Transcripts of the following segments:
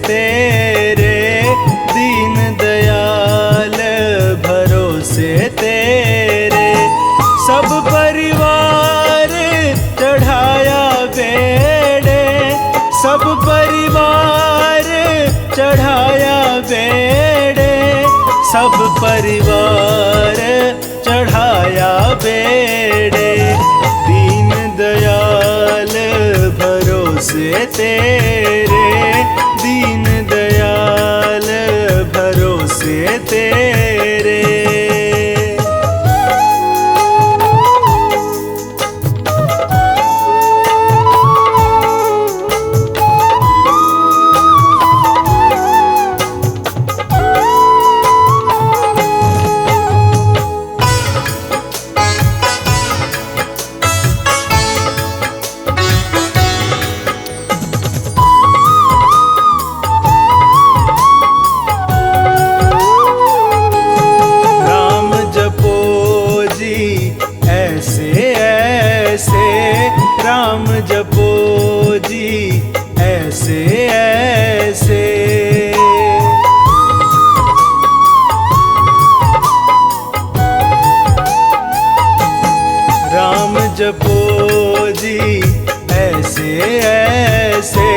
तेरे, दीन दयाल भरोसे तेरे। सब परिवार चढ़ाया बेड़े, सब परिवार चढ़ाया बेड़े, सब परिवार चढ़ाया बेड़े। दीन दयाल भरोसे तेरे, दीन दयाल भरोसे तेरे। राम जपो जी ऐसे ऐसे। राम जपो जी ऐसे ऐसे,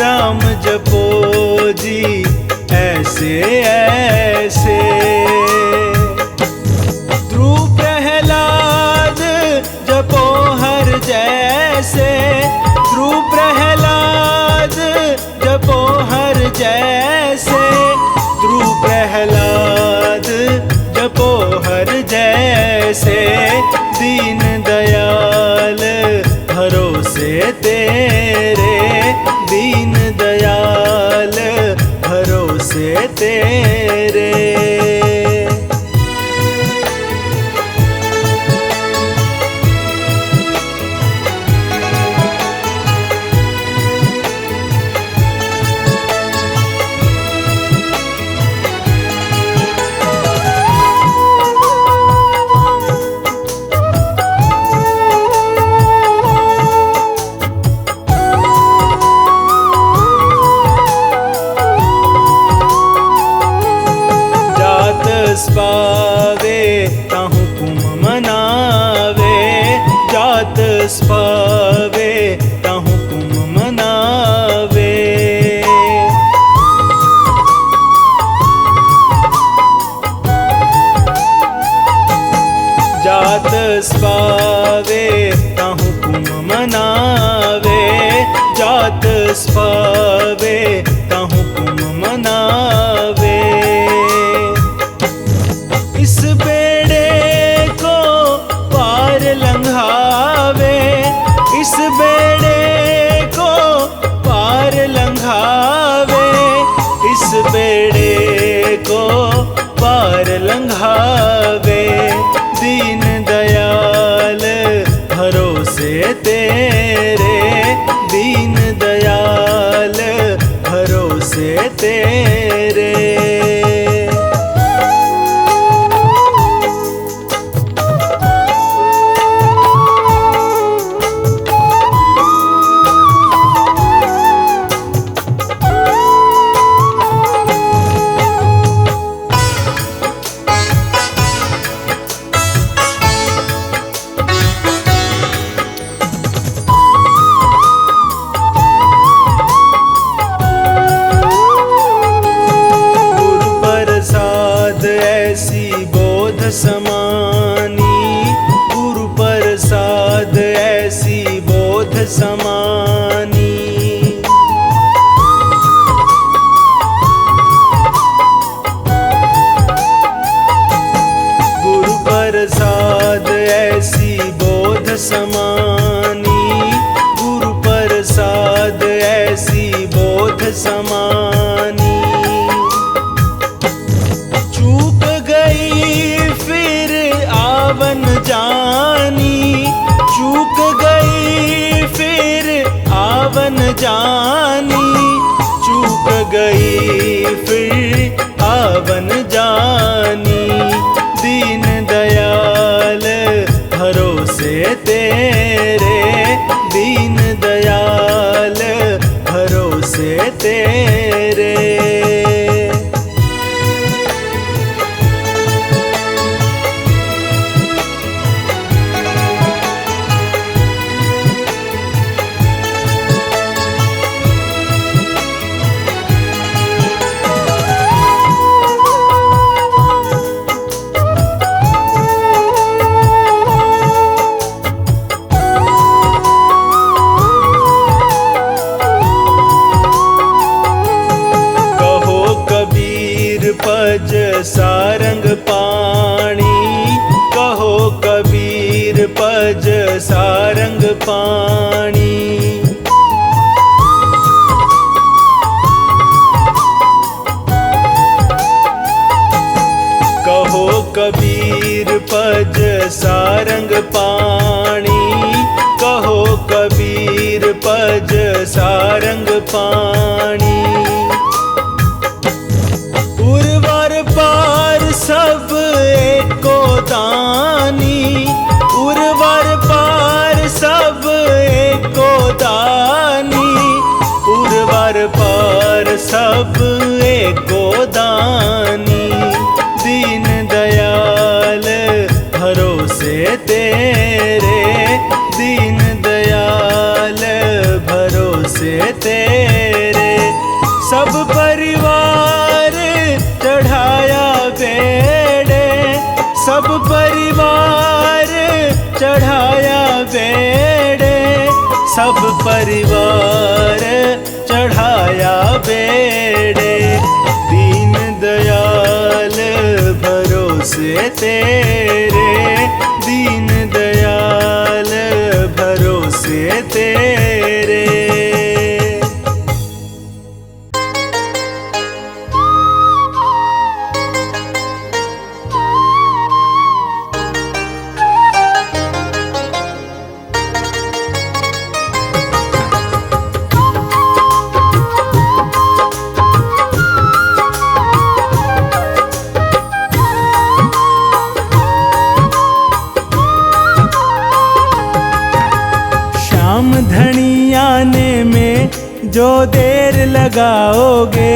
राम जपो जी ऐसे ऐसे। ध्रुव प्रहलाद जपो हर जैसे, ध्रुव प्रहलाद जपो हर जैसे, ध्रुव प्रहलाद जपो हर जैसे। दीन दयाल भरोसे तेरे, दीन दयाल भरोसे तेरे। पावे ता हुकुम मनावे, जात पावे ता हुकुम मनावे। जात पावे ता हुकुम मनावे, जात पावे ता हुकुम मनावे। इस बेड़े को पार लंघावे, इस बेड़े को पार लंघावे, इस बेड़े को पार लंघावे। दीन दयाल भरोसे तेरे, दीन दयाल भरोसे तेरे। समानी गुरु प्रसाद ऐसी बोध समानी। गुरु प्रसाद ऐसी बोध समानी, गुरु प्रसाद ऐसी बोध समानी। चूक गई फिर आवन जानी, चूक गई फिर आवन जानी, चूक गई फिर आवन जानी। दीन दयाल भरोसे तेरे, दीन दयाल भरोसे तेरे। कबीर पज सारंग पाणी। उर्वर पार सब एको दानी, उर्वर पार सब एको दानी, उर्वर पार सब एको दानी। दीन दयाल भरोसे तेरे, दीन दयाल भरोसे तेरे। सब परिवार चढ़ाया बेड़े, सब परिवार चढ़ाया बेड़े, सब परिवार चढ़ाया बेड़े। दीन दयाल भरोसे तेरे, दीन दयाल भरोसे तेरे। श्याम धनी आने में जो देर लगाओगे,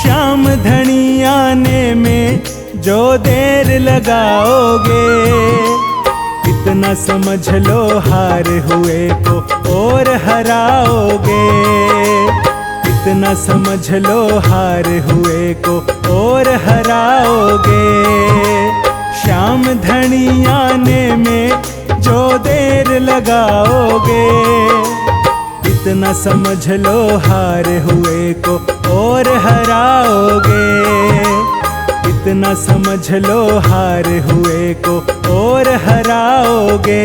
श्याम धनी आने में जो देर लगाओगे। इतना समझ लो हार हुए को और हराओगे, इतना समझ लो हार हुए को और हराओगे। श्याम धनी आने में जो देर लगाओगे, इतना समझ लो हार हुए को और हराओगे, इतना समझ लो हार हुए को और हराओगे।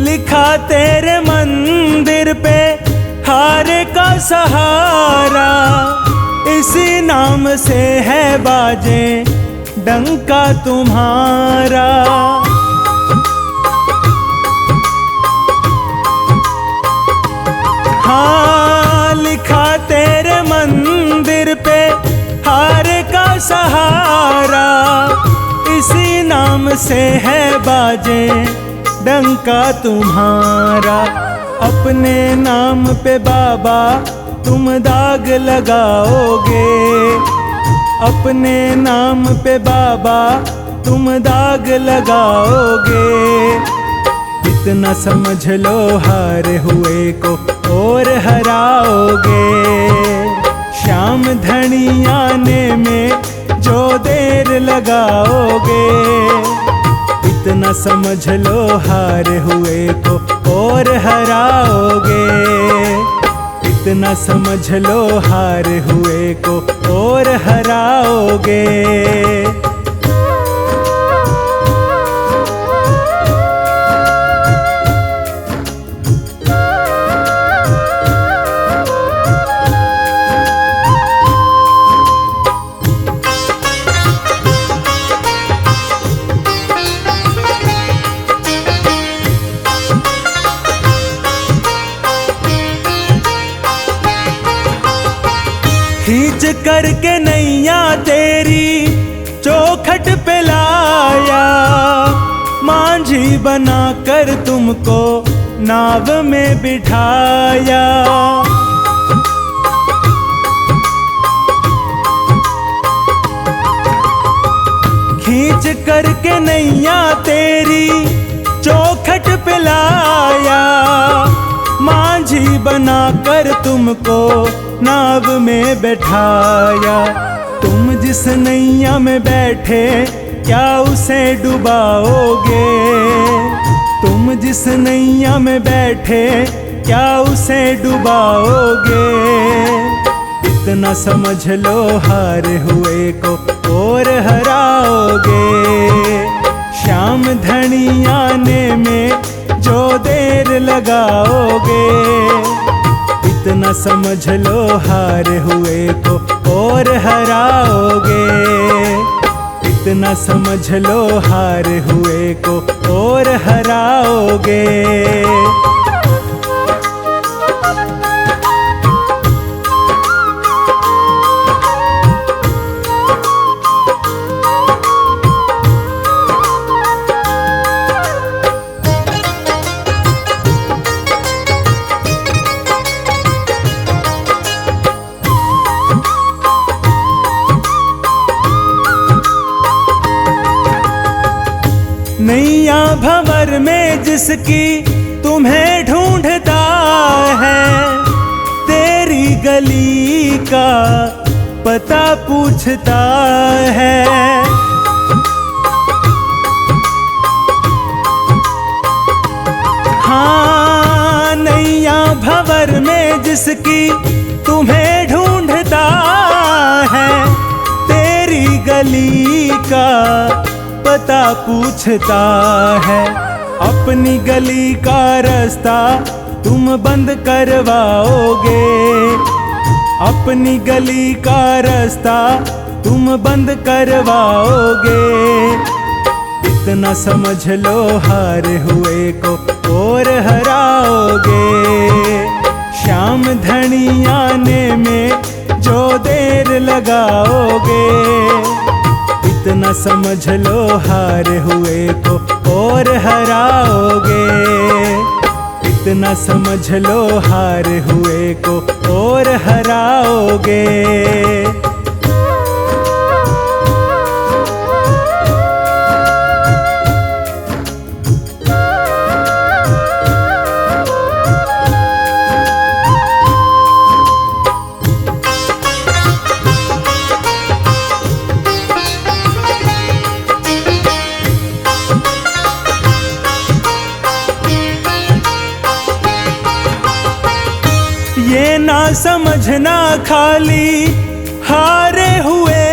लिखा तेरे मंदिर पे हार का सहारा, इसी नाम से है बाजे डंका तुम्हारा। हाँ, लिखा तेरे मंदिर पे हार का सहारा, इसी नाम से है बाजे डंका तुम्हारा। अपने नाम पे बाबा तुम दाग लगाओगे, अपने नाम पे बाबा तुम दाग लगाओगे। इतना समझ लो हार हुए को और हराओगे। श्याम धनी आने में जो देर लगाओगे, इतना समझ लो हार हुए को और हराओगे, इतना समझ लो हार हुए को और हराओगे। खींच करके नैया तेरी चौखट पे लाया, मांझी बना कर तुमको नाव में बिठाया। खींच करके नैया तेरी चौखट पे लाया, मांझी बना कर तुमको नाव में बैठाया। तुम जिस नैया में बैठे क्या उसे डुबाओगे, तुम जिस नैया में बैठे क्या उसे डुबाओगे। इतना समझ लो हारे हुए को और हराओगे। श्याम धनी आने में जो देर लगाओगे। इतना समझ लो हारे हुए को और हराओगे। इतना समझ लो हारे हुए को और हराओगे। नैया भंवर में जिसकी तुम्हें ढूंढता है। तेरी गली का पता पूछता है। हाँ, नैया भंवर में जिसकी तुम्हें ढूंढता है। तेरी गली का पता पूछता है। अपनी गली का रास्ता तुम बंद करवाओगे। अपनी गली का रास्ता तुम बंद करवाओगे। इतना समझ लो हारे हुए को और हराओगे। श्याम धनी आने में जो देर लगाओगे। इतना समझ लो हारे हुए को और हराओगे। इतना समझ लो हारे हुए को और हराओगे। ये ना समझना खाली हारे हुए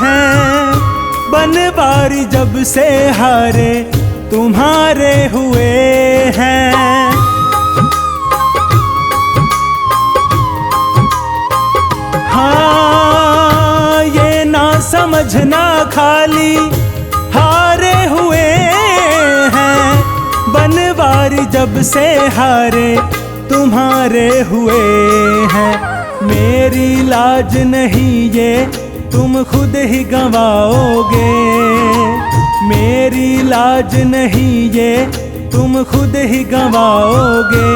हैं। बनवारी जब से हारे तुम्हारे हुए हैं। हाँ, ये ना समझना खाली हारे हुए हैं। बनवारी जब से हारे तुम्हारे हुए हैं। मेरी लाज नहीं ये तुम खुद ही गंवाओगे। मेरी लाज नहीं ये तुम खुद ही गंवाओगे।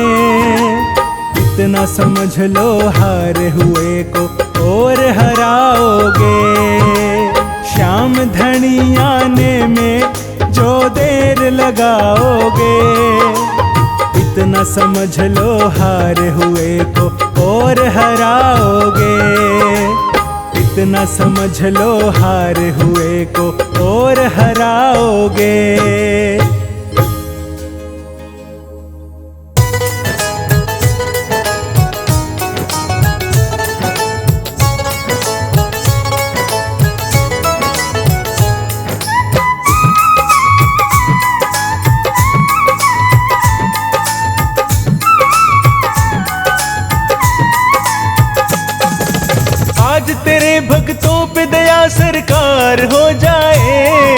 इतना समझ लो हारे हुए को और हराओगे। श्याम धनी आने में जो देर लगाओगे। इतना समझ लो हारे हुए को और हराओगे। इतना समझ लो हारे हुए को और हराओगे। आज तेरे भक्तों पे दया सरकार हो जाए।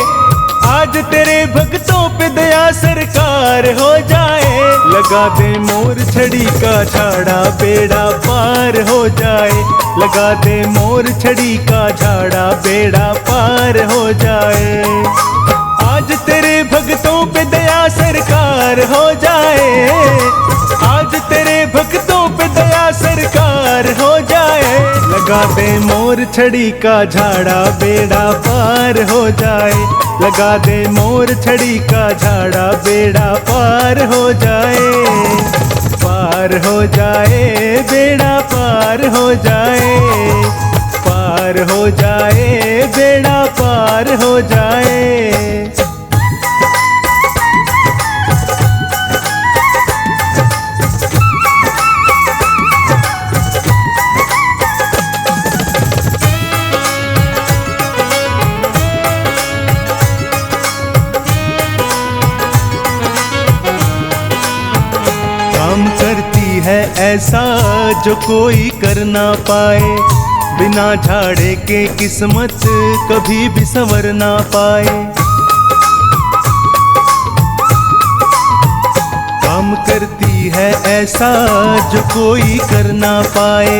आज तेरे भक्तों पे दया सरकार हो जाए। लगा दे मोर छड़ी का झाड़ा बेड़ा पार हो जाए। लगा दे मोर छड़ी का झाड़ा बेड़ा पार हो जाए। आज तेरे भक्तों पे दया सरकार हो जाए। आज तेरे भक्तों पे दया सरकार हो जाए। लगा दे मोर छड़ी का झाड़ा बेड़ा पार हो जाए। लगा दे मोर छड़ी का झाड़ा बेड़ा पार हो जाए। पार हो जाए बेड़ा पार हो जाए। पार हो जाए बेड़ा पार हो जाए। ऐसा जो कोई कर ना पाए, बिना झाड़े के किस्मत कभी भी संवर ना पाए। काम करती है ऐसा जो कोई कर ना पाए,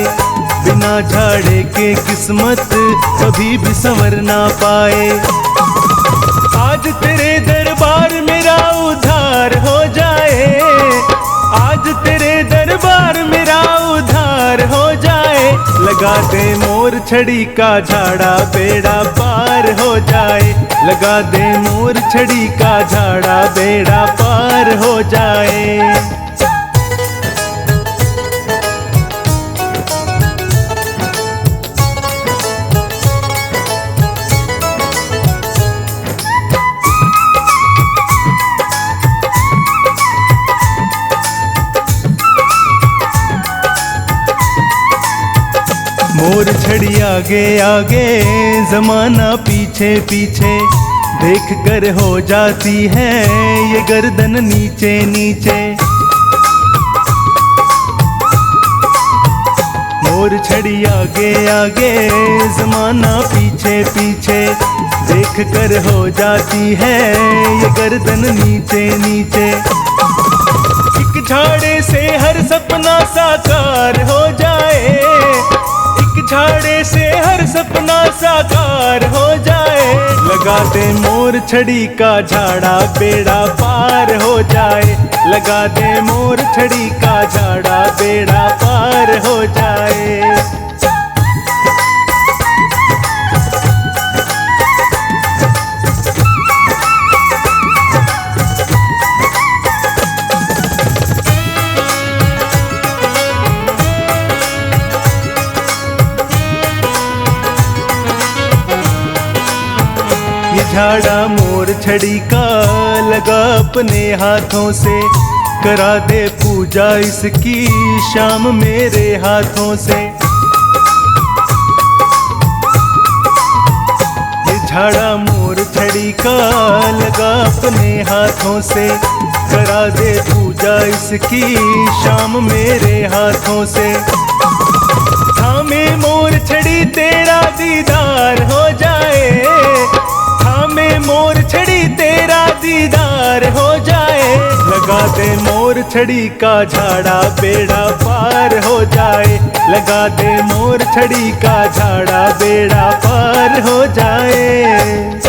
बिना झाड़े के किस्मत कभी भी संवर ना पाए। आज तेरे दरबार मेरा उद्धार हो जाए, आज तेरे दरबार मेरा उद्धार हो जाए। लगा दे मोर छड़ी का झाड़ा बेड़ा पार हो जाए, लगा दे मोर छड़ी का झाड़ा बेड़ा पार हो जाए। मोर छड़ी आगे आगे जमाना पीछे पीछे, देख कर हो जाती है ये गर्दन नीचे नीचे। मोर छड़ी आगे आगे जमाना पीछे पीछे, देख कर हो जाती है ये गर्दन नीचे नीचे। एक झाड़े से हर सपना साकार हो जाए, झाड़े से हर सपना साकार हो जाए। लगा दे मोर छड़ी का झाड़ा बेड़ा पार हो जाए, लगा दे मोर छड़ी का झाड़ा बेड़ा पार हो जाए। झाड़ा मोर छड़ी का लगा अपने हाथों से, करा दे पूजा इसकी शाम मेरे हाथों से। ये झाड़ा मोर छड़ी का लगा अपने हाथों से, करा दे पूजा इसकी शाम मेरे हाथों से। थामे मोर छड़ी तेरा दीदार हो जाए, थामे मोर छड़ी तेरा दीदार हो जाए। लगा दे मोर छड़ी का झाड़ा बेड़ा पार हो जाए, लगा दे मोर छड़ी का झाड़ा बेड़ा पार हो जाए।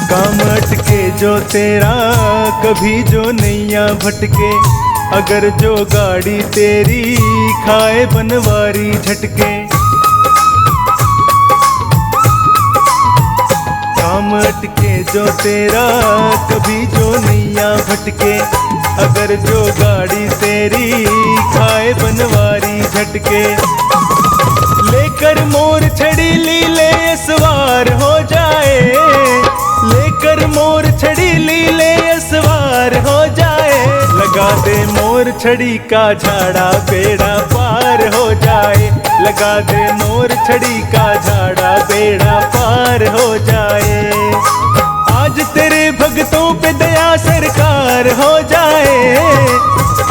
काम अटके जो तेरा कभी जो नैया भटके, अगर जो गाड़ी तेरी खाए बनवारी झटके। काम अटके जो तेरा कभी जो नैया भटके, अगर जो गाड़ी तेरी खाए बनवारी झटके। लेकर मोर छड़ी लीले सवार हो जाए, लेकर मोर छड़ी लीले सवार हो जाए। लगा दे मोर छड़ी का झाड़ा बेड़ा पार हो जाए, लगा दे मोर छड़ी का झाड़ा बेड़ा पार हो जाए। आज तेरे भक्तों पे दया सरकार हो जाए,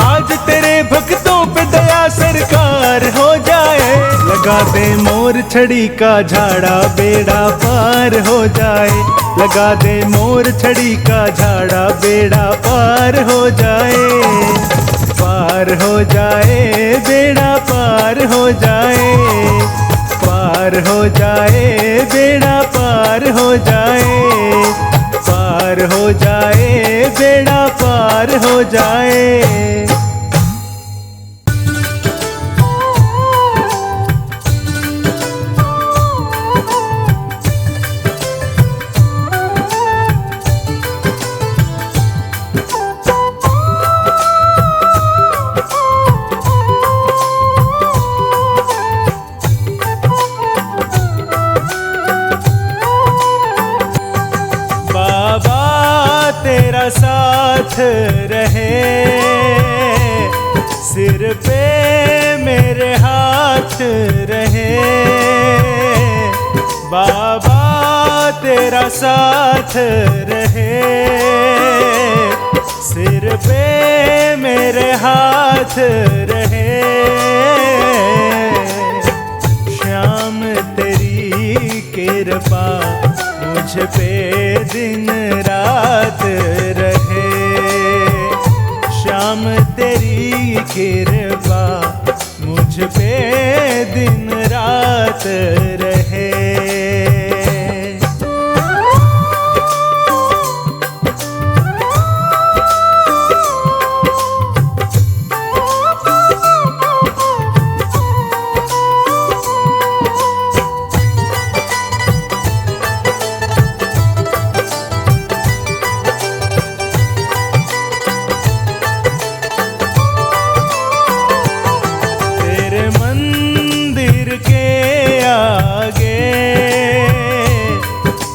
आज तेरे भक्तों पे दया सरकार हो जाए। लगा दे मोर छड़ी का झाड़ा बेड़ा पार हो जाए, लगा दे मोर छड़ी का झाड़ा बेड़ा पार हो जाए। पार हो जाए बेड़ा पार हो जाए, पार हो जाए बेड़ा पार हो जाए, पार हो जाए बेड़ा पार हो जाए। साथ सिर पे मेरे हाथ रहे, बाबा तेरा साथ रहे। सिर पे मेरे हाथ रहे, श्याम तेरी कृपा मुझ पे दिन रात रहे। श्याम तेरी कृपा मुझ पे दिन रात रहे।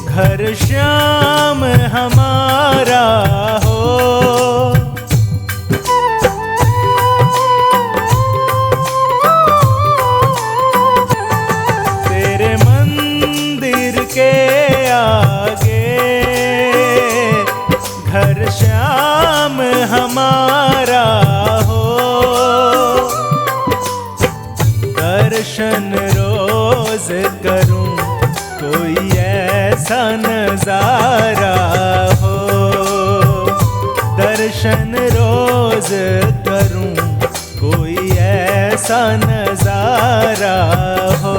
घर श्याम हमारा हो, तेरे मंदिर के आगे घर श्याम हमारा हो। दर्शन रोज करूं कोई ऐसा नजारा हो, दर्शन रोज करूं कोई ऐसा नजारा हो।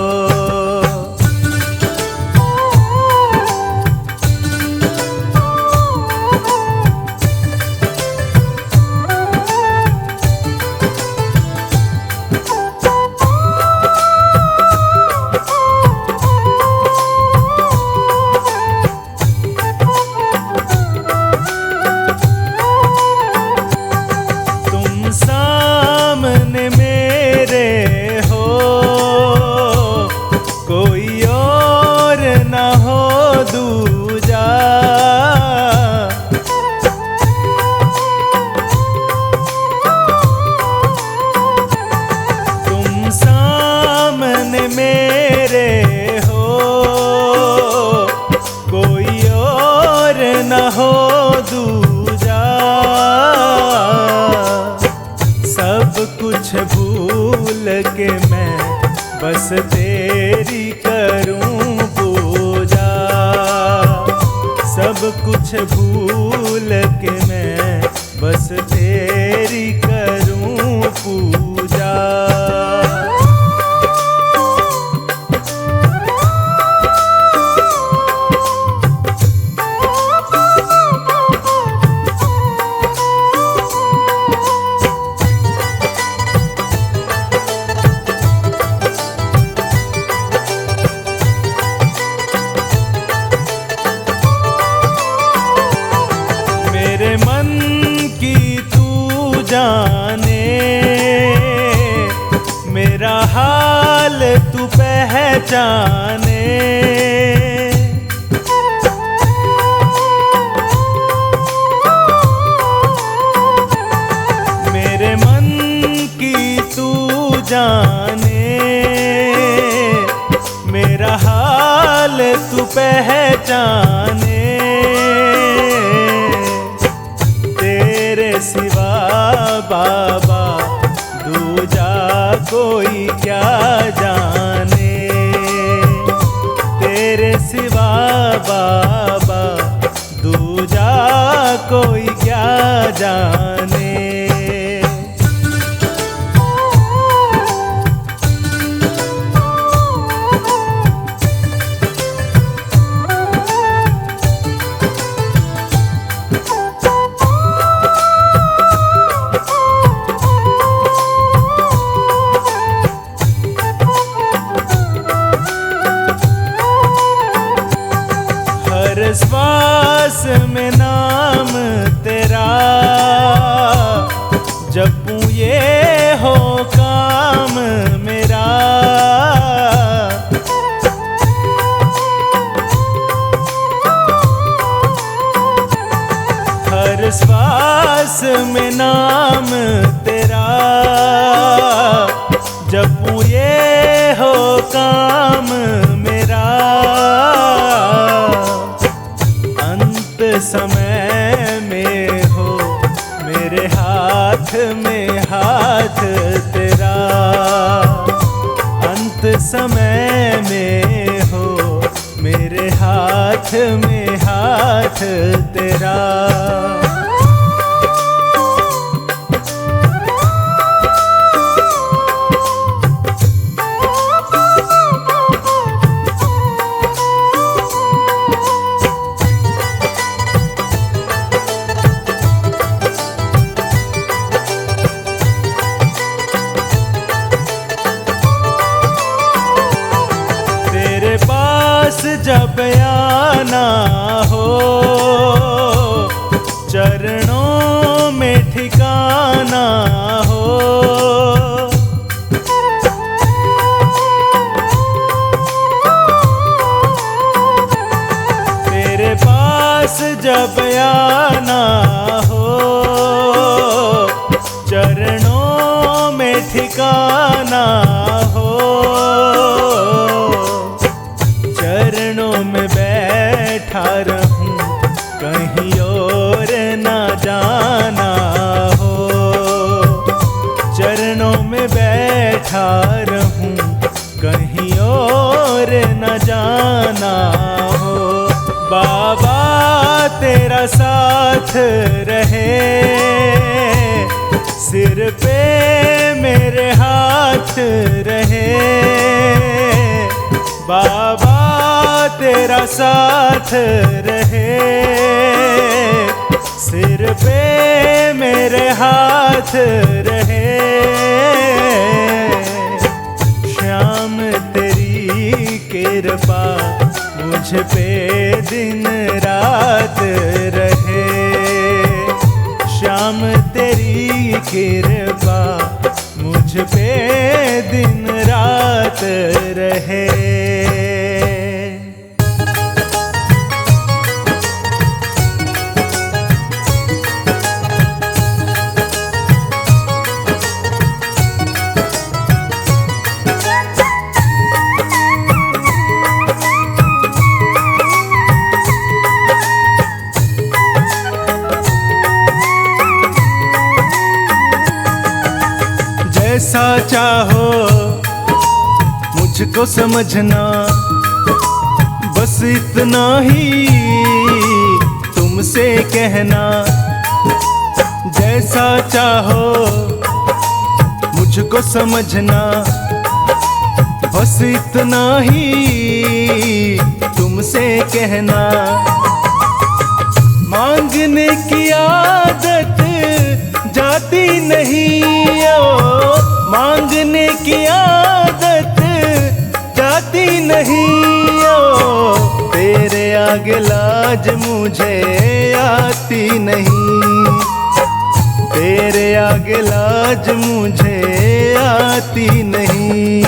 सामने मेरे हो कोई और न हो दूजा, तुम सामने मेरे हो कोई और न हो दूजा। सब कुछ भूल के मैं बस तेरी करूं पूजा, सब कुछ भूल के मैं बस तेरी करूं पूजा। मेरे मन की तू जाने, मेरा हाल तू पहचाने। मेरे मन की तू जाने, मेरा हाल तू पहचाने। तेरे सिवा बाबा दूजा कोई क्या जाने, तेरे सिवा बाबा दूजा कोई क्या जाने। समय में हो, मेरे हाथ में हाथ तेरा। जब आना हो, चरणों में ठिकाना हो, तेरे पास जब आना हो, चरणों में ठिकाना हो, चरणों में बैठा रहूं, कहीं और ना जाना हो, चरणों में बैठा रहूं, कहीं और न जाना हो। बाबा तेरा साथ रहे, सिर पे मेरे हाथ रहे, बाबा तेरा साथ रहे, सिर पे मेरे हाथ रहे, श्याम तेरी कृपा मुझ पे दिन रात रहे, श्याम तेरी कृपा मुझ पे दिन रात रहे। जैसा चाहो मुझको समझना, बस इतना ही तुमसे कहना। जैसा चाहो मुझको समझना, बस इतना ही तुमसे कहना। मांगने की आदत जाती नहीं ओ, मांगने की आदत जाती नहीं ओ, तेरे आगे लाज मुझे आती नहीं, तेरे आगे लाज मुझे आती नहीं।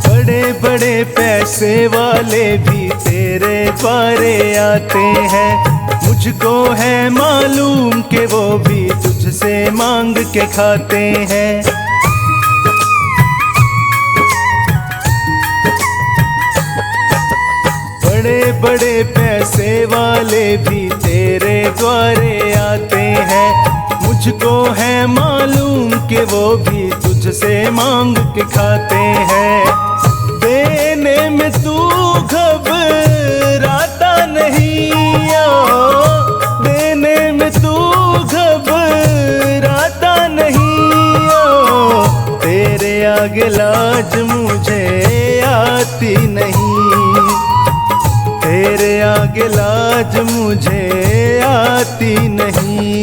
बड़े बड़े पैसे वाले भी तेरे द्वारे आते हैं, मुझको है मालूम कि वो भी तुझसे मांग के खाते हैं। बड़े बड़े पैसे वाले भी तेरे द्वारे आते हैं, मुझको है मालूम कि वो भी तुझसे मांग के खाते हैं। देने में तू घबराता नहीं ओ, देने में तू घबराता नहीं ओ, तेरे आगे लाज मुझे आती नहीं, तेरे आगे लाज मुझे आती नहीं।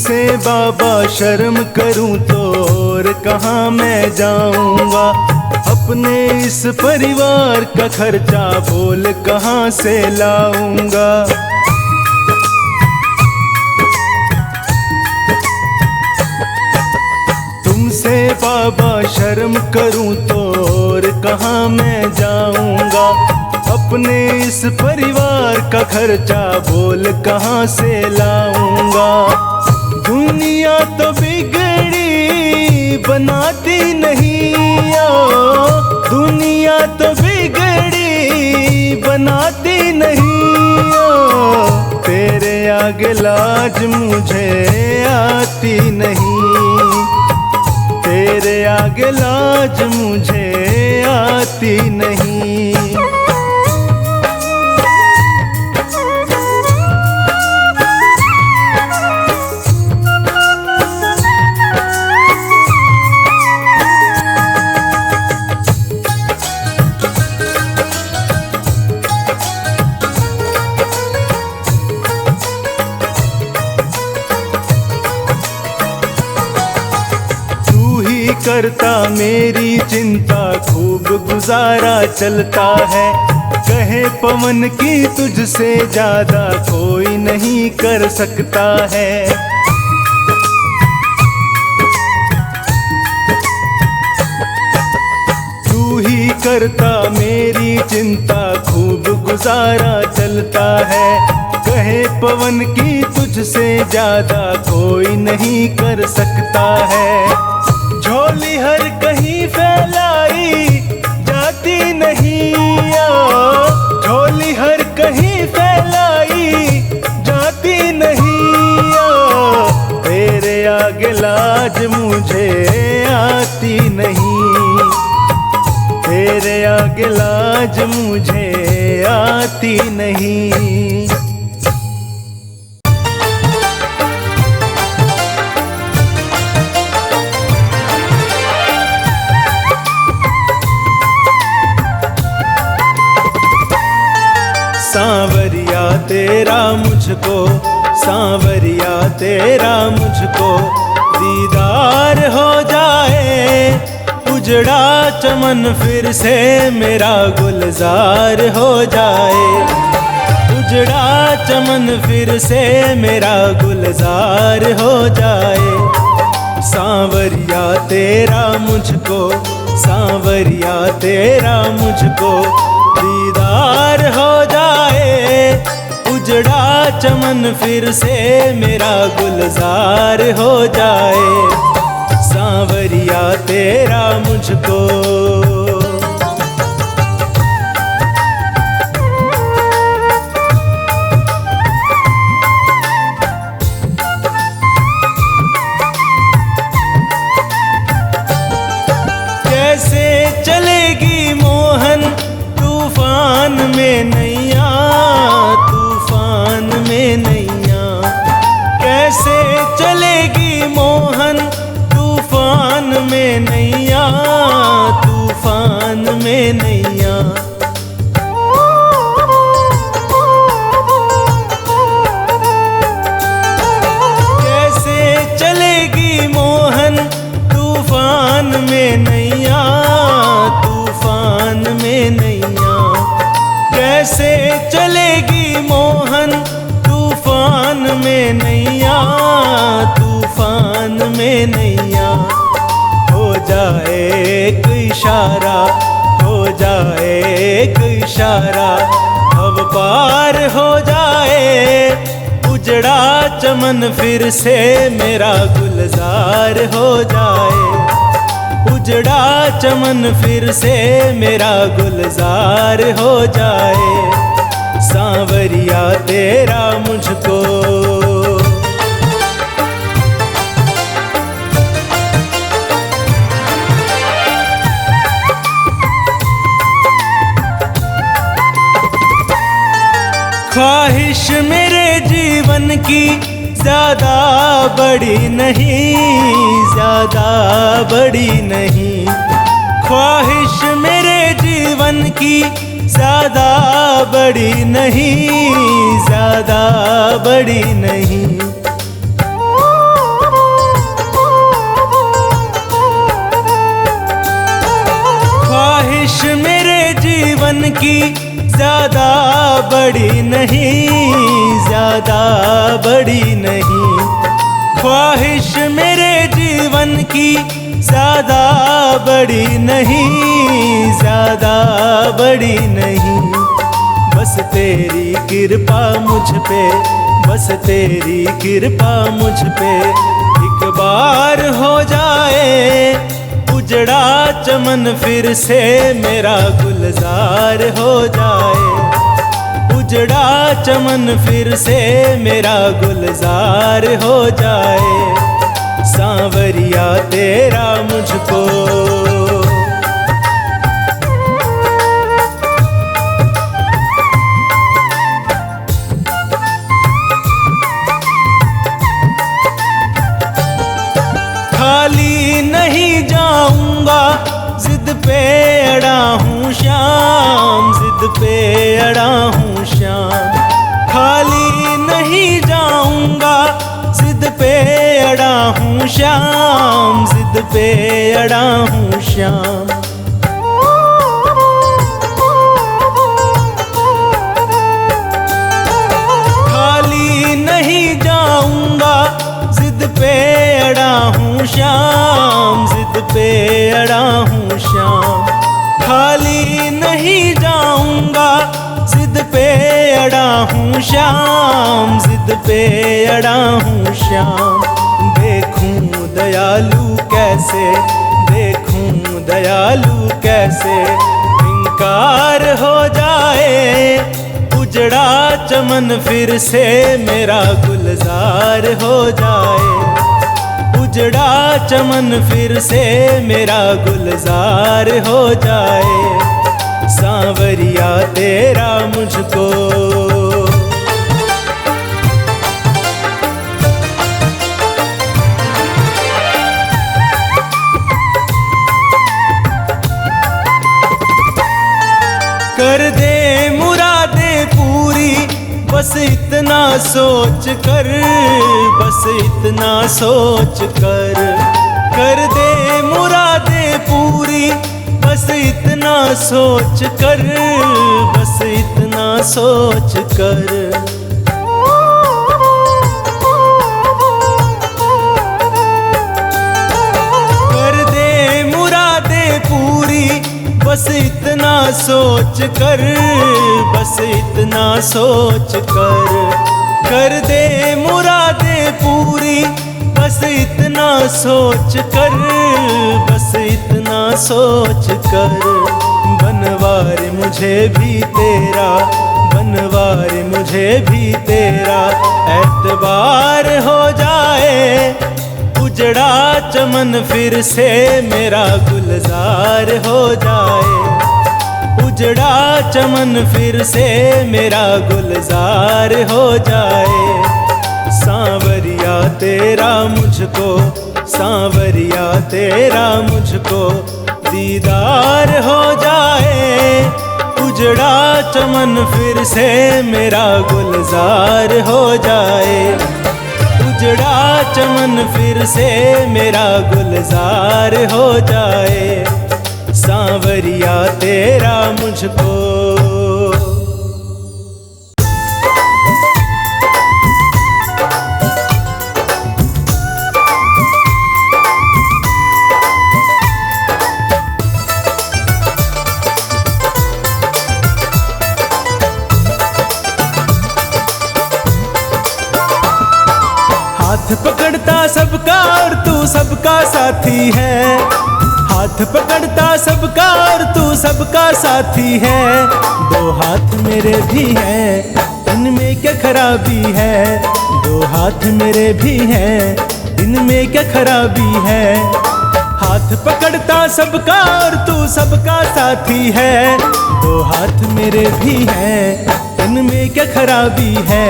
तुमसे बाबा शर्म करूं तो और कहाँ मैं जाऊंगा। अपने इस परिवार का खर्चा बोल कहाँ से लाऊंगा। तुमसे बाबा शर्म करूं तो और कहाँ मैं जाऊंगा। अपने इस परिवार का खर्चा बोल कहाँ से लाऊंगा। दुनिया तो बिगड़ी बनाती नहीं दुनिया तो बिगड़ी बनाती नहीं तेरे आगे लाज मुझे आती नहीं। तेरे आगे लाज मुझे आती नहीं। करता मेरी चिंता खूब गुजारा चलता है। कहे पवन की तुझसे ज्यादा कोई नहीं कर सकता है। तू ही करता मेरी चिंता खूब गुजारा चलता है। कहे पवन की तुझसे ज्यादा कोई नहीं कर सकता है। झोली हर कहीं फैलाई जाती नहीं झोली हर कहीं फैलाई जाती नहीं तेरे आगे लाज मुझे आती नहीं। तेरे आगे लाज मुझे आती नहीं। सांवरिया तेरा मुझको सांवरिया तेरा मुझको दीदार हो जाए। उजड़ा चमन फिर से मेरा गुलजार हो जाए। उजड़ा चमन फिर से मेरा गुलजार हो जाए। सांवरिया तेरा मुझको सांवरिया तेरा मुझको दीदार हो जाए। उजड़ा चमन फिर से मेरा गुलजार हो जाए। सांवरिया तेरा मुझको कैसे चलेगी मोहन तूफान में नैया तूफान में नैया। कैसे चलेगी मोहन तूफान में नैया तूफान में नैया। कैसे चलेगी मोहन तूफान में नैया तूफान में नैया। कैसे चलेगी मोहन तूफान में नैया तूफान में नैया। हो जाए एक इशारा हो जाए एक इशारा अब पार हो जाए। उजड़ा चमन फिर से मेरा गुलजार हो जाए। उजड़ा चमन फिर से मेरा गुलजार हो जाए। सांवरिया तेरा मुझको ख्वाहिश मेरे जीवन की ज्यादा बड़ी नहीं ज्यादा बड़ी नहीं। ख्वाहिश मेरे जीवन की ज्यादा बड़ी नहीं ज्यादा बड़ी नहीं। जीवन की ज्यादा बड़ी नहीं, ज्यादा बड़ी नहीं। ख्वाहिश मेरे जीवन की ज्यादा बड़ी नहीं, ज्यादा बड़ी नहीं। बस तेरी कृपा मुझ पे, बस तेरी कृपा मुझ पे एक बार हो जाए। उजड़ा चमन फिर से मेरा गुलजार हो जाए, उजड़ा चमन फिर से मेरा गुलजार हो जाए। सांवरिया तेरा मुझको खाली नहीं जाऊंगा, जिद पे अड़ा हूँ श्याम, जिद पे अड़ा हूँ श्याम। खाली नहीं जाऊंगा, जिद पे अड़ा हूँ श्याम, जिद पे अड़ा हूँ श्याम। खाली नहीं जाऊंगा, जिद पे अड़ा हूँ श्याम, जिद पे अड़ा हूँ श्याम। खाली नहीं जाऊंगा, जिद पे अड़ा हूँ श्याम, जिद पे अड़ा हूँ श्याम। देखूं दयालु कैसे, देखूं दयालु कैसे इनकार हो जाए। उजड़ा चमन फिर से मेरा गुलजार हो जाए, उजड़ा चमन फिर से मेरा गुलजार हो जाए। सांवरिया तेरा मुझको कर दे मुरादें पूरी, बस इतना सोच कर, बस इतना सोच कर दे मुरादें पूरी। बस इतना सोच कर, बस इतना सोच कर। कर दे मुरादें पूरी, बस इतना सोच कर, बस इतना सोच कर दे मुरादें पूरी। बस इतना सोच कर, बस इतना सोच कर। बनवार मुझे भी तेरा, बनवार मुझे भी तेरा एतबार हो जाए। उजड़ा चमन फिर से मेरा गुलजार हो जाए, उजड़ा चमन फिर से मेरा गुलजार हो जाए। सांवरिया तेरा मुझको, सांवरिया तेरा मुझको दीदार हो जाए। उजड़ा चमन फिर से मेरा गुलजार हो जाए, उजड़ा चमन फिर से मेरा गुलजार हो जाए। सांवरिया तेरा मुझको हाथ पकड़ता सबका और तू सबका साथी है, हाथ पकड़ता सबका और तू सबका साथी है। दो हाथ मेरे भी हैं, इनमें क्या खराबी है। दो हाथ मेरे भी हैं, इनमें क्या खराबी है। हाथ पकड़ता सबका और तू सबका साथी है। दो हाथ मेरे भी हैं, इनमें क्या खराबी है।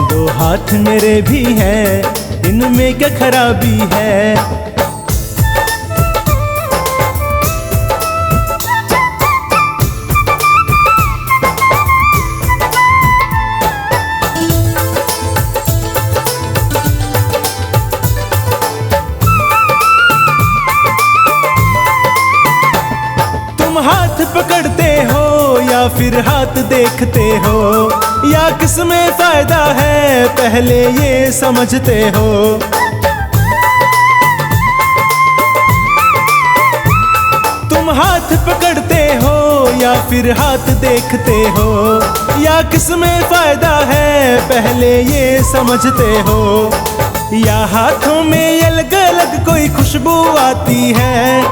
दो हाथ मेरे भी हैं, इनमें क्या खराबी है। तुम हाथ पकड़ते हो या या फिर हाथ देखते हो, या किसमें फायदा है पहले ये समझते हो। तुम हाथ पकड़ते हो या फिर हाथ देखते हो, या किसमें फायदा है पहले ये समझते हो। या हाथों में अलग अलग कोई खुशबू आती है,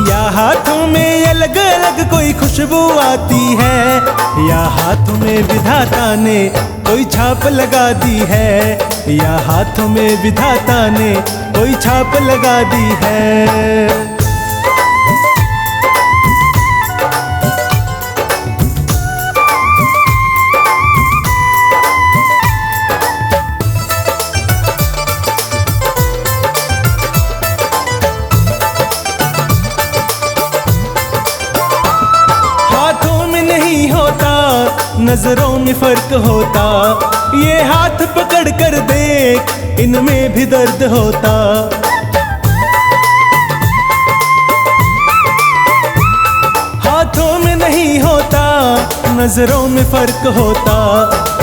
या हाथों में अलग अलग कोई खुशबू आती है, या हाथों में विधाता ने कोई छाप लगा दी है, या हाथों में विधाता ने कोई छाप लगा दी है। नजरों में फर्क होता, ये हाथ पकड़ कर देख इनमें भी दर्द होता। हाथों में नहीं होता, नजरों में फर्क होता,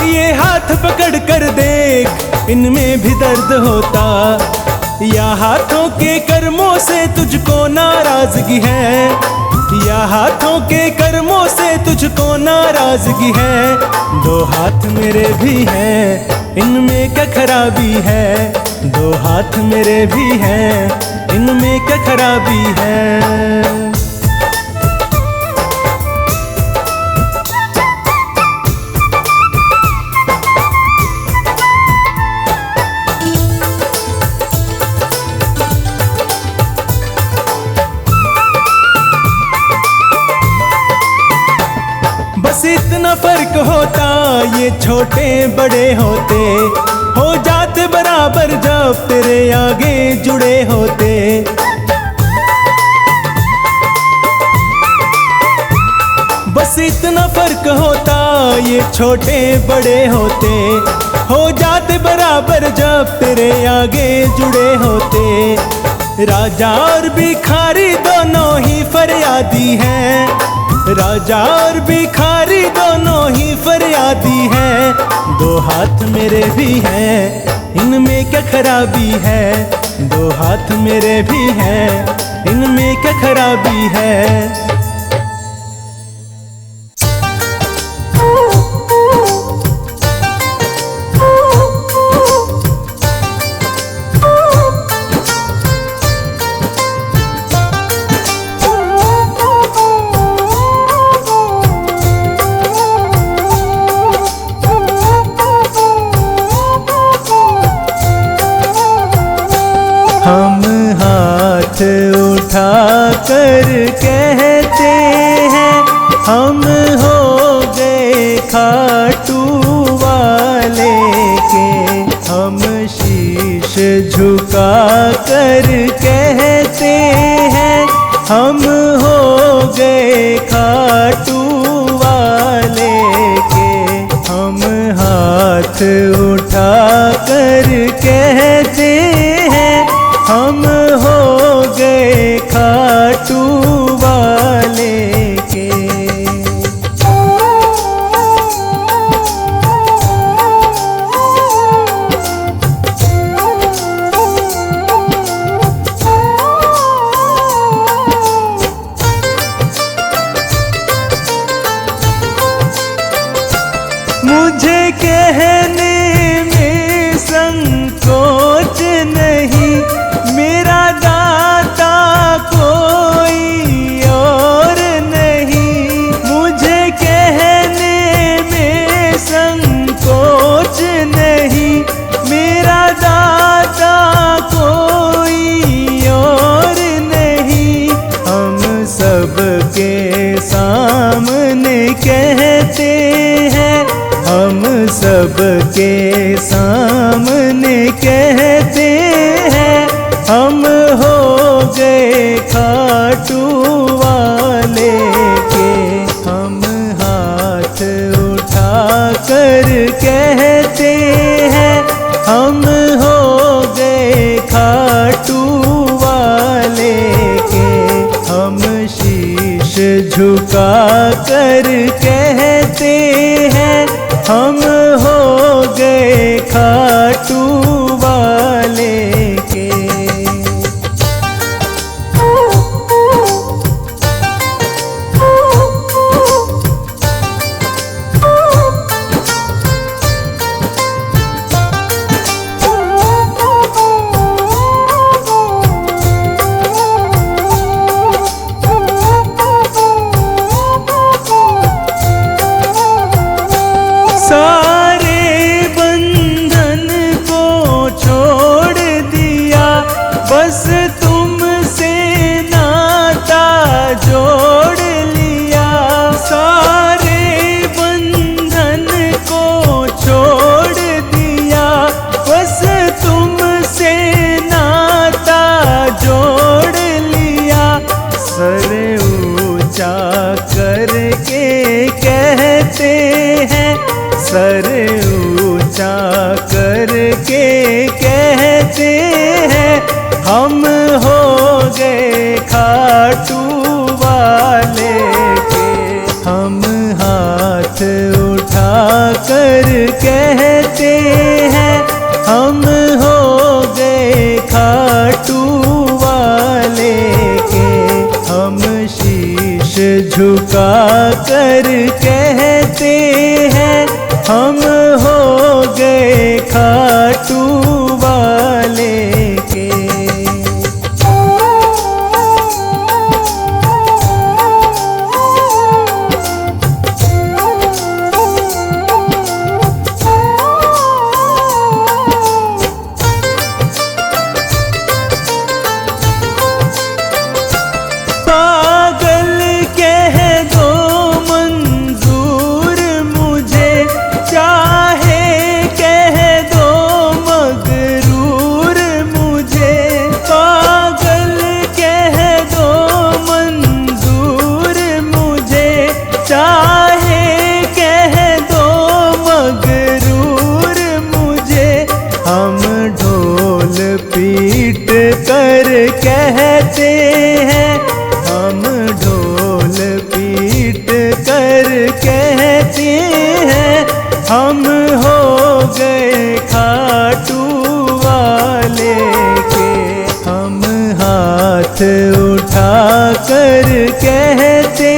ये हाथ पकड़ कर देख इनमें भी दर्द होता। या हाथों के कर्मों से तुझको नाराजगी है, या हाथों के कर्मों से तुझको नाराजगी है। दो हाथ मेरे भी हैं, इनमें क्या खराबी है, दो हाथ मेरे भी हैं, इनमें क्या खराबी है। बस इतना फर्क होता, ये छोटे बड़े होते, हो जाते बराबर जब तेरे आगे जुड़े होते। बस इतना फर्क होता, ये छोटे बड़े होते, हो जाते बराबर जब तेरे आगे जुड़े होते। राजा और भिखारी दोनों ही फरियादी हैं, राजा और भिखारी दोनों ही फरियादी हैं। दो हाथ मेरे भी हैं, इनमें क्या खराबी है, दो हाथ मेरे भी हैं, इनमें क्या खराबी है। हम हाथ उठा कर कहते हैं, हम हो गए खाटू वाले के। हम शीश झुका कर कहते हैं, हम हो गए खाटू वाले के। हम हाथ उठा कर कहते हैं, हम हो गए खाटू वाले के। मुझे कहने में संकोच नहीं, मेरा दाता कोई और नहीं। मुझे कहने में संकोच नहीं, मेरा दाता कोई और नहीं। हम सबके सामने कहते हैं, हम सबके सामने कहते हैं, हम हो गए खाटू वाले के। हम हाथ उठा कर कहते हैं, हम हो गए खाटू वाले के। हम शीश झुका झुका कर कहते हैं हम हो गए खाटू वाले के। सारे बंधन को छोड़ दिया, बस तुमसे नाता जोड़ लिया। सारे बंधन को छोड़ दिया, बस तुमसे नाता जोड़ लिया। सर ऊंचा करके कहते हैं, सर ऊंचा करके कहते हैं हम हो गए खाटू वाले के। हम हाथ उठा कर कहते हैं हम हो गए खाटू वाले के। हम शीश झुका कर कहते हैं हम हो गए खाटू वाले के। पागल कह दो मंजूर मुझे, चाहे कह दो मगरूर मुझे। पागल कह दो मंजूर मुझे, चाहे कह दो मगरूर मुझे। हम ढोल पीट कर कहते हैं, हम ढोल पीट कर कहते हैं हम हो गए खाटू वाले के। हम हाथ उठा कर कहते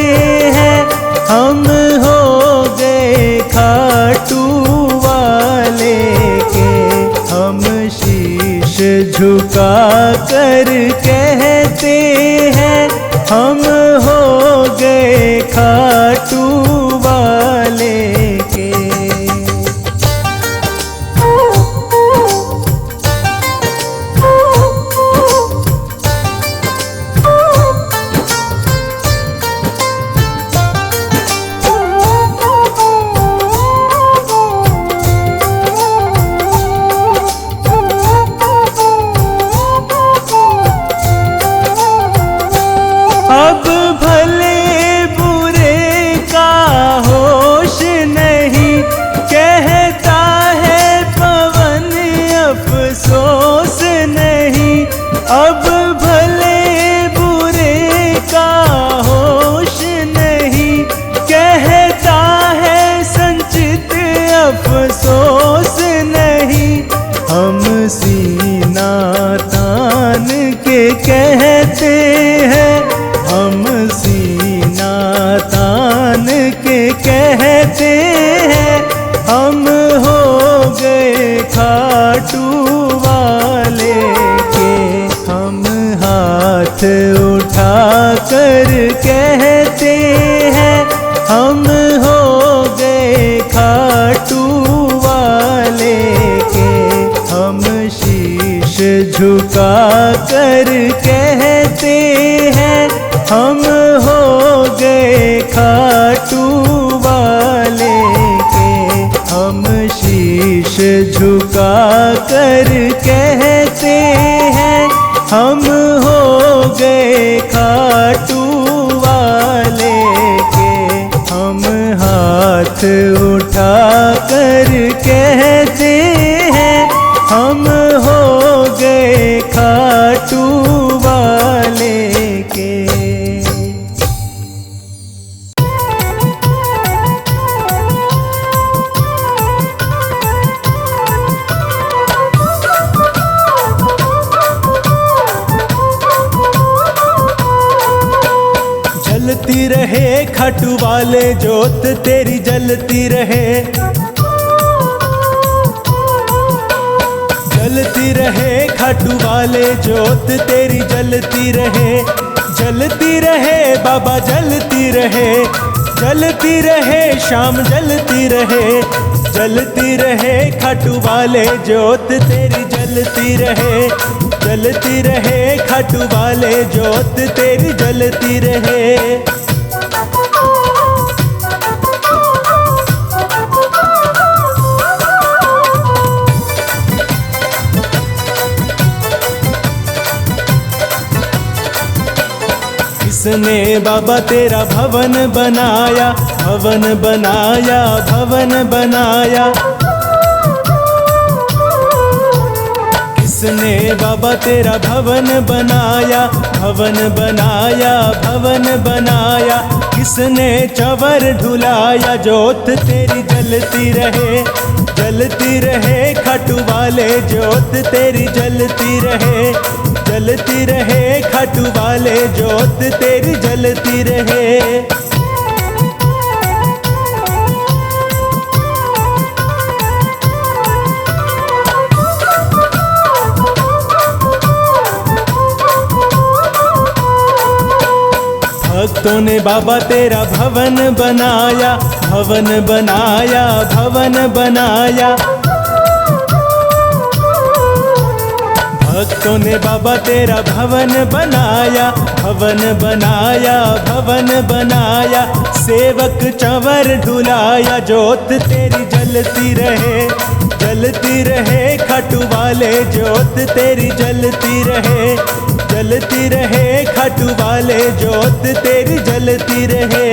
हैं हम हो गए खाटू वाले के। हम शीश झुका कर कहते हैं हम हो गए खाटू वाले के। अब भले बुरे का होश नहीं, कहता है पवन अफसोस नहीं। अब भले बुरे का होश नहीं, कहता है संचित अफसोस नहीं। हम सीना तान के कहते हैं, हम सीना तान के कहते हैं हम हो गए खाटू वाले के। हम हाथ उठा कर कहते हैं हम हो गए खाटू वाले के। हम शीश झुका कर कहते हैं हम हो गए खाटू वाले के। हम शीश झुका कर कहते हैं हम हो गए खाटू वाले के। हम हाथ उठा कर कहते हैं हम हो गए खाटू वाले के। जलती रहे खाटू वाले जोत तेरी जलती रहे, जलती रहे खाटू वाले जोत तेरी जलती रहे, जलती रहे बाबा जलती रहे, जलती रहे शाम जलती रहे, जलती रहे खाटू वाले जोत तेरी जलती रहे, जलती रहे खाटू वाले जोत तेरी जलती रहे। किसने बाबा तेरा भवन बनाया, भवन बनाया, भवन बनाया, किसने बाबा तेरा भवन बनाया, भवन बनाया, भवन बनाया, किसने चवर ढुलाया जोत तेरी जलती रहे, जलती रहे खाटू वाले जोत तेरी जलती रहे, जलती रहे खाटू वाले जोत तेरी जलती रहे। भक्तों ने बाबा तेरा भवन बनाया, भवन बनाया, भवन बनाया, भक्तों ने बाबा तेरा भवन बनाया, भवन बनाया, भवन बनाया, सेवक चंवर ढुलाया जोत तेरी जलती रहे, जलती रहे खाटू वाले जोत तेरी जलती रहे, जलती रहे खाटू वाले जोत तेरी जलती रहे।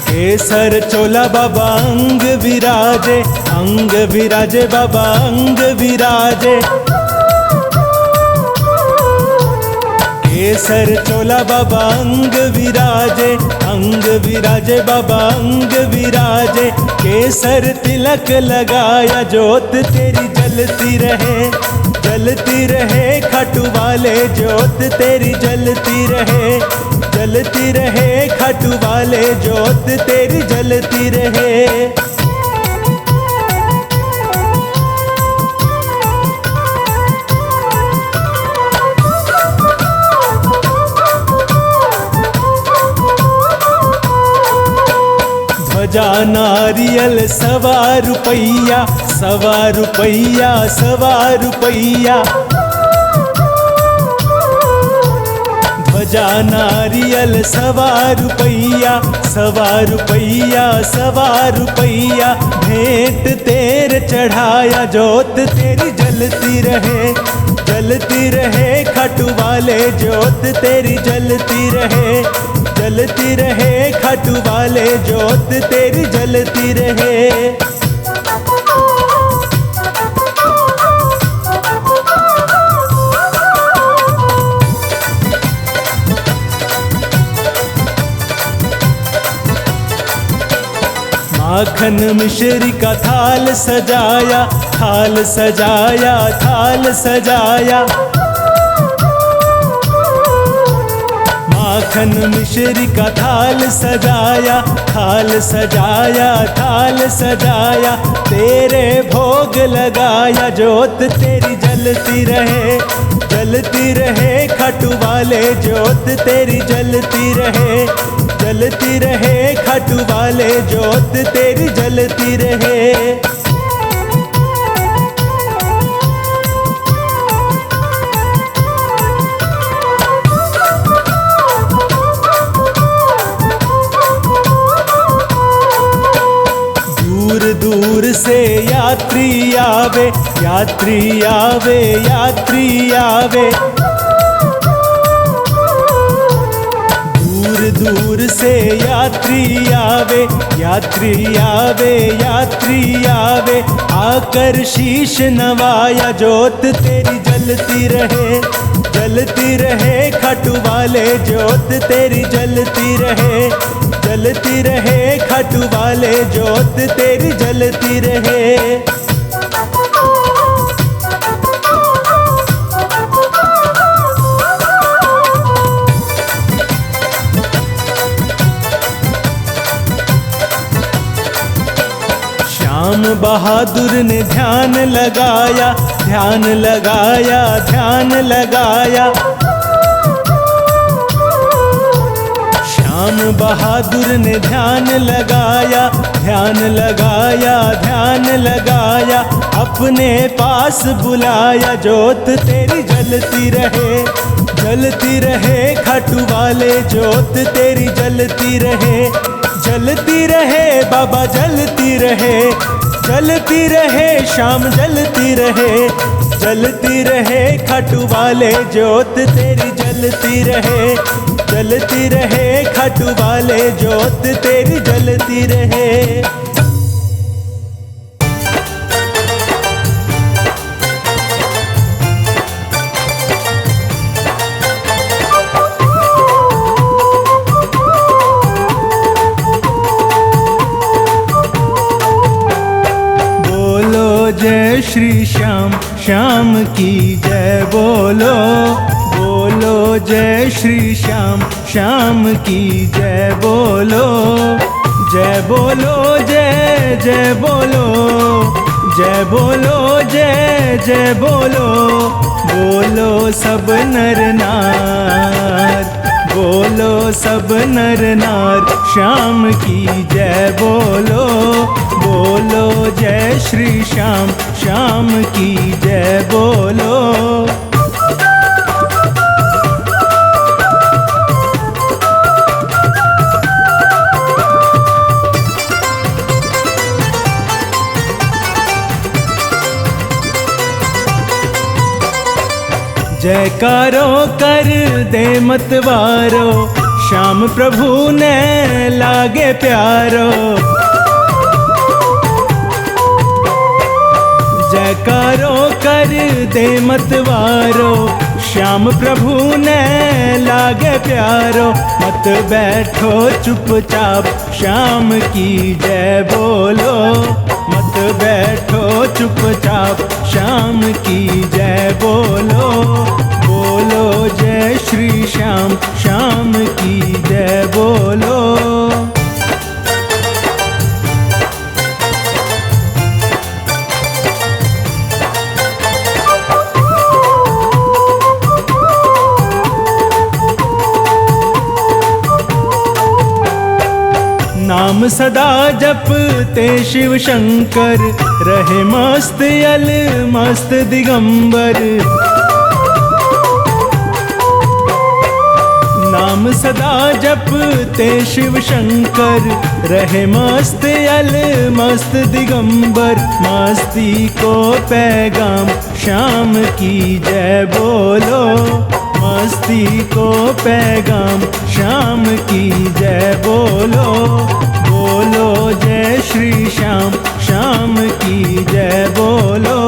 केसर चोला बाबा अंग विराजे, अंग विराजे बाबा अंग विराजे, केसर चोला बाबा अंग विराजे, अंग विराजे बाबा अंग विराजे, केसर तिलक लगाया जोत तेरी जलती रहे, जलती रहे खाटू वाले जोत तेरी जलती रहे, जलती रहे खाटू वाले जोत तेरी जलती रहे। ध्वजा नारियल 1.25 रुपैया, 1.25 रुपैया, 1.25 रुपैया, ध्वजा नारियल 1.25 रुपैया, 1.25 रुपैया, 1.25 रुपैया, भेंट तेरे चढ़ाया जोत तेरी जलती रहे, जलती रहे खाटू वाले जोत तेरी जलती रहे, जलती रहे खाटू वाले जोत तेरी जलती रहे। माखन मिश्री का थाल सजाया, थाल सजाया, थाल सजाया, माखन मिश्री का थाल सजाया, थाल सजाया, थाल सजाया, तेरे भोग लगाया जोत तेरी जलती रहे, जलती रहे खाटू वाले जोत तेरी जलती रहे, जलती रहे खाटू वाले जोत तेरी जलती रहे। दूर दूर से यात्री आवे, यात्री आवे, यात्री आवे, दूर दूर से यात्री आवे, यात्री आवे, यात्री आवे, आकर शीश नवाया जोत तेरी जलती रहे, जलती रहे खाटू वाले जोत तेरी जलती रहे, जलती रहे खाटू वाले जोत तेरी जलती रहे। श्याम बहादुर ने ध्यान लगाया, ध्यान लगाया, ध्यान लगाया। श्याम बहादुर ने ध्यान लगाया, ध्यान लगाया, ध्यान लगाया। अपने पास बुलाया, जोत तेरी जलती रहे, जलती रहे खाटू वाले जोत तेरी जलती रहे, जलती रहे बाबा जलती रहे, जलती रहे श्याम जलती रहे, जलती रहे खाटू वाले जोत तेरी जलती रहे, जलती रहे खाटू वाले जोत तेरी जलती रहे। जय श्री श्याम, श्याम की जय बोलो, बोलो जय श्री श्याम, श्याम की जय बोलो, जय बोलो जय जय बोलो, जय बोलो जय जय बोलो, बोलो सब नर नार, बोलो सब नर नार, श्याम की जय बोलो, बोलो जय श्री श्याम, श्याम की जय बोलो। जयकारो कर दे मतवारो, श्याम प्रभु ने लागे प्यारो। जयकारो कर दे मतवारो, श्याम प्रभु ने लागे प्यारो। मत बैठो चुपचाप, श्याम की जय बोलो, मत बैठो चुपचाप, श्याम की जय बोलो, बोलो जय श्री श्याम, श्याम की जय बोलो। नाम सदा जपते शिव शंकर, रहे मस्त यल मस्त दिगंबर। नाम सदा जपते शिव शंकर, रहे मस्त यल मस्त दिगंबर। मस्ती को पैगाम, श्याम की जय बोलो, मस्ती को पैगाम, श्याम की जय बोलो, बोलो जय श्री श्याम, श्याम की जय बोलो।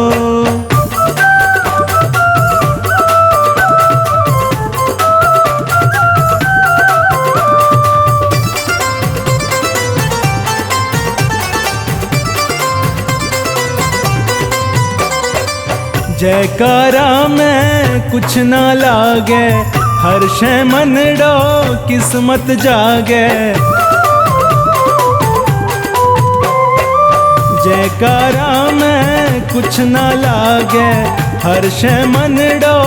जयकारा में कुछ ना लागे, हर्ष मनडो किस्मत जागे। जयकारा में कुछ ना लागे, हर्ष मनडो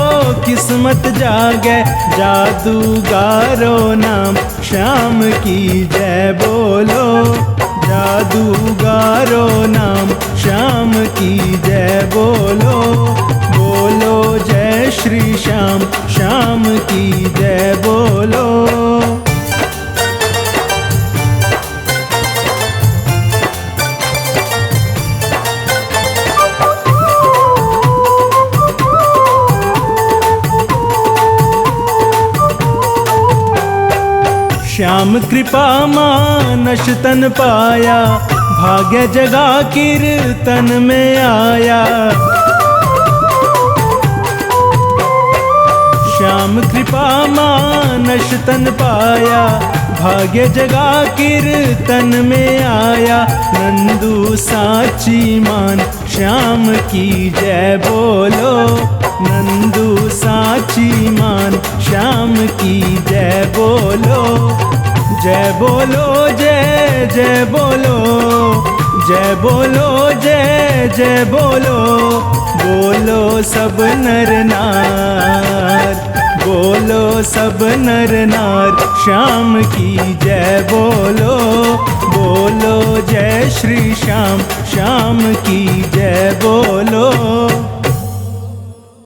किस्मत जागे। जादूगारो नाम, श्याम की जय बोलो, जादूगारो नाम, श्याम की जय बोलो, बोलो जय श्री श्याम, श्याम की जय बोलो। श्याम कृपा मानस तन पाया, भाग्य जगा कीर्तन में आया। श्याम कृपा मानस तन पाया, भाग्य जगा कीर्तन में आया, नंदू साची मान श्याम की जय बोलो, नंदू साची मान श्याम की जय बोलो। जय बोलो जय जय बोलो, जय बोलो जय जय बोलो, बोलो सब नर नार, बोलो सब नर नार श्याम की जय बोलो, बोलो जय श्री श्याम, श्याम की जय बोलो।